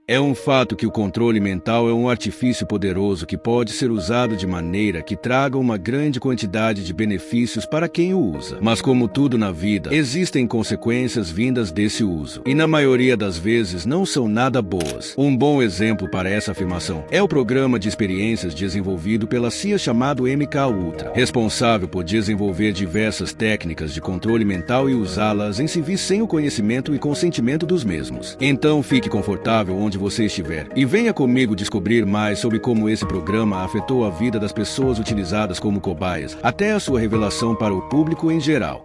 É um fato que o controle mental é um artifício poderoso que pode ser usado de maneira que traga uma grande quantidade de benefícios para quem o usa. Mas como tudo na vida, existem consequências vindas desse uso. E na maioria das vezes não são nada boas. Um bom exemplo para essa afirmação é o programa de experiências desenvolvido pela CIA chamado MKUltra, responsável por desenvolver diversas técnicas de controle mental e usá-las em civis sem o conhecimento e consentimento dos mesmos. Então fique confortável onde você estiver e venha comigo descobrir mais sobre como esse programa afetou a vida das pessoas utilizadas como cobaias, até a sua revelação para o público em geral.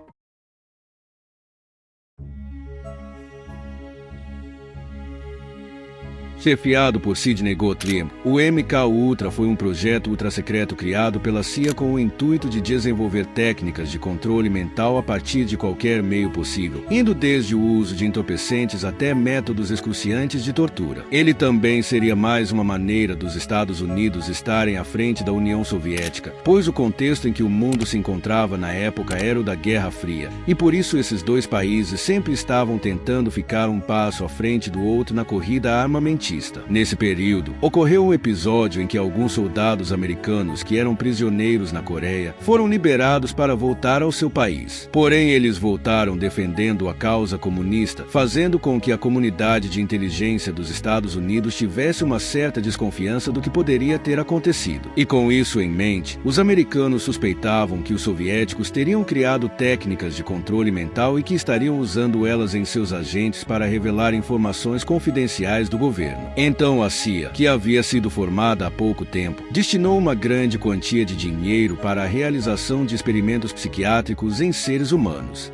Chefiado por Sidney Gottlieb, o MKUltra foi um projeto ultrasecreto criado pela CIA com o intuito de desenvolver técnicas de controle mental a partir de qualquer meio possível, indo desde o uso de entorpecentes até métodos excruciantes de tortura. Ele também seria mais uma maneira dos Estados Unidos estarem à frente da União Soviética, pois o contexto em que o mundo se encontrava na época era o da Guerra Fria, e por isso esses dois países sempre estavam tentando ficar um passo à frente do outro na corrida armamentista. Nesse período, ocorreu um episódio em que alguns soldados americanos que eram prisioneiros na Coreia foram liberados para voltar ao seu país. Porém, eles voltaram defendendo a causa comunista, fazendo com que a comunidade de inteligência dos Estados Unidos tivesse uma certa desconfiança do que poderia ter acontecido. E com isso em mente, os americanos suspeitavam que os soviéticos teriam criado técnicas de controle mental e que estariam usando elas em seus agentes para revelar informações confidenciais do governo. Então a CIA, que havia sido formada há pouco tempo, destinou uma grande quantia de dinheiro para a realização de experimentos psiquiátricos em seres humanos.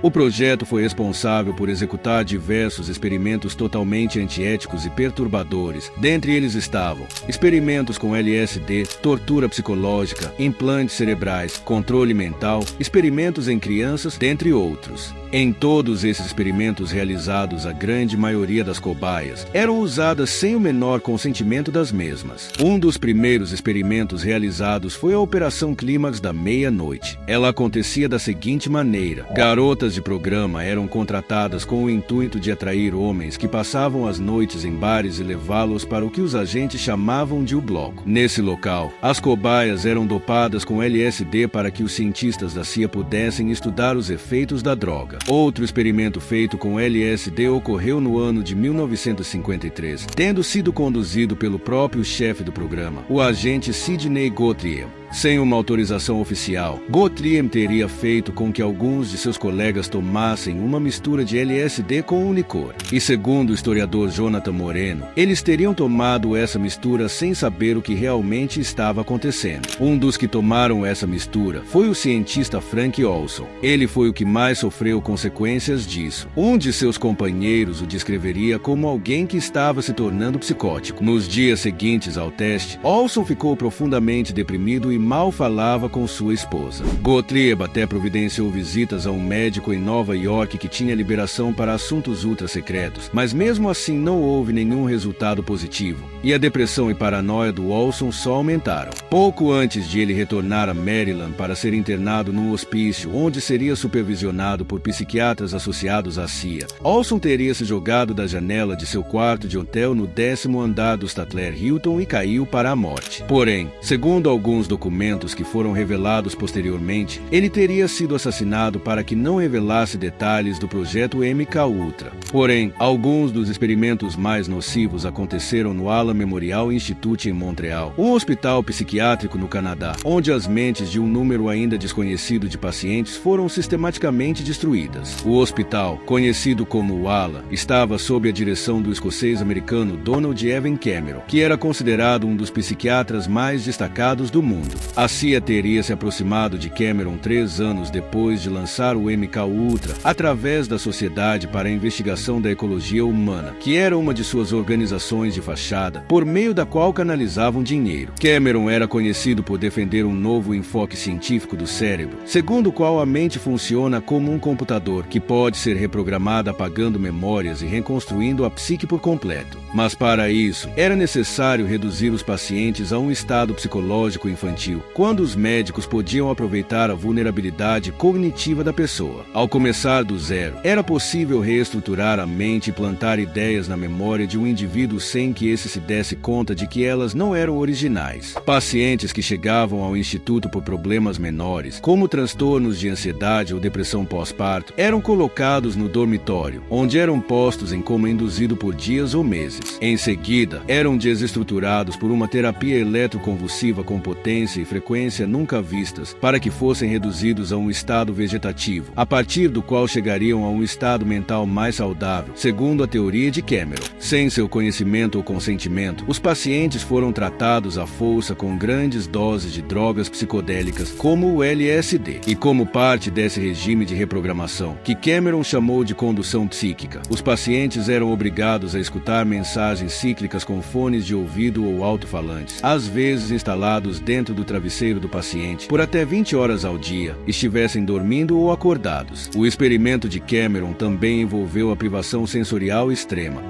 O projeto foi responsável por executar diversos experimentos totalmente antiéticos e perturbadores. Dentre eles estavam experimentos com LSD, tortura psicológica, implantes cerebrais, controle mental, experimentos em crianças, dentre outros. Em todos esses experimentos realizados, a grande maioria das cobaias eram usadas sem o menor consentimento das mesmas. Um dos primeiros experimentos realizados foi a Operação Clímax da Meia-Noite. Ela acontecia da seguinte maneira: garotas de programa eram contratadas com o intuito de atrair homens que passavam as noites em bares e levá-los para o que os agentes chamavam de o bloco. Nesse local, as cobaias eram dopadas com LSD para que os cientistas da CIA pudessem estudar os efeitos da droga. Outro experimento feito com LSD ocorreu no ano de 1953, tendo sido conduzido pelo próprio chefe do programa, o agente Sidney Gottlieb. Sem uma autorização oficial, Gottlieb teria feito com que alguns de seus colegas tomassem uma mistura de LSD com um licor. E segundo o historiador Jonathan Moreno, eles teriam tomado essa mistura sem saber o que realmente estava acontecendo. Um dos que tomaram essa mistura foi o cientista Frank Olson. Ele foi o que mais sofreu consequências disso. Um de seus companheiros o descreveria como alguém que estava se tornando psicótico. Nos dias seguintes ao teste, Olson ficou profundamente deprimido e mal falava com sua esposa. Gottlieb até providenciou visitas a um médico em Nova York que tinha liberação para assuntos ultra-secretos, mas mesmo assim não houve nenhum resultado positivo, e a depressão e paranoia do Olson só aumentaram. Pouco antes de ele retornar a Maryland para ser internado num hospício, onde seria supervisionado por psiquiatras associados à CIA, Olson teria se jogado da janela de seu quarto de hotel no 10º andar do Statler Hilton e caiu para a morte. Porém, segundo alguns documentos que foram revelados posteriormente, ele teria sido assassinado para que não revelasse detalhes do projeto MKUltra. Porém, alguns dos experimentos mais nocivos aconteceram no Allen Memorial Institute em Montreal, um hospital psiquiátrico no Canadá, onde as mentes de um número ainda desconhecido de pacientes foram sistematicamente destruídas. O hospital, conhecido como o Allen, estava sob a direção do escocês-americano Donald Evan Cameron, que era considerado um dos psiquiatras mais destacados do mundo. A CIA teria se aproximado de Cameron 3 anos depois de lançar o MKUltra através da Sociedade para a Investigação da Ecologia Humana, que era uma de suas organizações de fachada, por meio da qual canalizavam dinheiro. Cameron era conhecido por defender um novo enfoque científico do cérebro, segundo o qual a mente funciona como um computador que pode ser reprogramada apagando memórias e reconstruindo a psique por completo. Mas para isso, era necessário reduzir os pacientes a um estado psicológico infantil infantil, quando os médicos podiam aproveitar a vulnerabilidade cognitiva da pessoa. Ao começar do zero, era possível reestruturar a mente e plantar ideias na memória de um indivíduo sem que esse se desse conta de que elas não eram originais. Pacientes que chegavam ao instituto por problemas menores, como transtornos de ansiedade ou depressão pós-parto, eram colocados no dormitório, onde eram postos em coma induzido por dias ou meses. Em seguida, eram desestruturados por uma terapia eletroconvulsiva com potência e frequência nunca vistas, para que fossem reduzidos a um estado vegetativo, a partir do qual chegariam a um estado mental mais saudável, segundo a teoria de Cameron. Sem seu conhecimento ou consentimento, os pacientes foram tratados à força com grandes doses de drogas psicodélicas, como o LSD. E como parte desse regime de reprogramação, que Cameron chamou de condução psíquica, os pacientes eram obrigados a escutar mensagens cíclicas com fones de ouvido ou alto-falantes, às vezes instalados dentro do travesseiro do paciente, por até 20 horas ao dia, estivessem dormindo ou acordados. O experimento de Cameron também envolveu a privação sensorial extrema.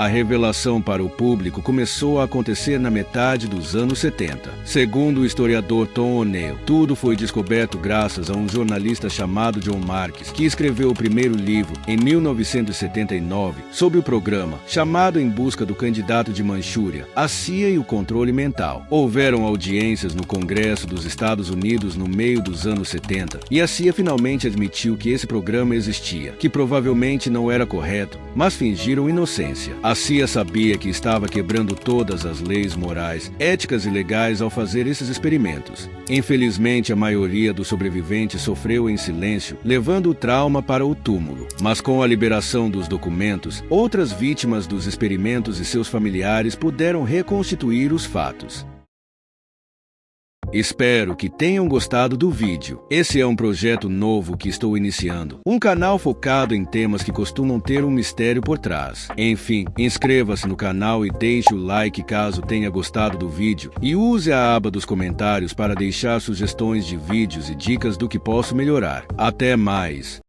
A revelação para o público começou a acontecer na metade dos anos 70. Segundo o historiador Tom O'Neill, tudo foi descoberto graças a um jornalista chamado John Marks, que escreveu o primeiro livro, em 1979, sobre o programa, chamado Em Busca do Candidato de Manchúria, a CIA e o Controle Mental. Houveram audiências no Congresso dos Estados Unidos no meio dos anos 70, e a CIA finalmente admitiu que esse programa existia, que provavelmente não era correto, mas fingiram inocência. A CIA sabia que estava quebrando todas as leis morais, éticas e legais ao fazer esses experimentos. Infelizmente, a maioria dos sobreviventes sofreu em silêncio, levando o trauma para o túmulo. Mas com a liberação dos documentos, outras vítimas dos experimentos e seus familiares puderam reconstituir os fatos. Espero que tenham gostado do vídeo. Esse é um projeto novo que estou iniciando. Um canal focado em temas que costumam ter um mistério por trás. Enfim, inscreva-se no canal e deixe o like caso tenha gostado do vídeo. E use a aba dos comentários para deixar sugestões de vídeos e dicas do que posso melhorar. Até mais!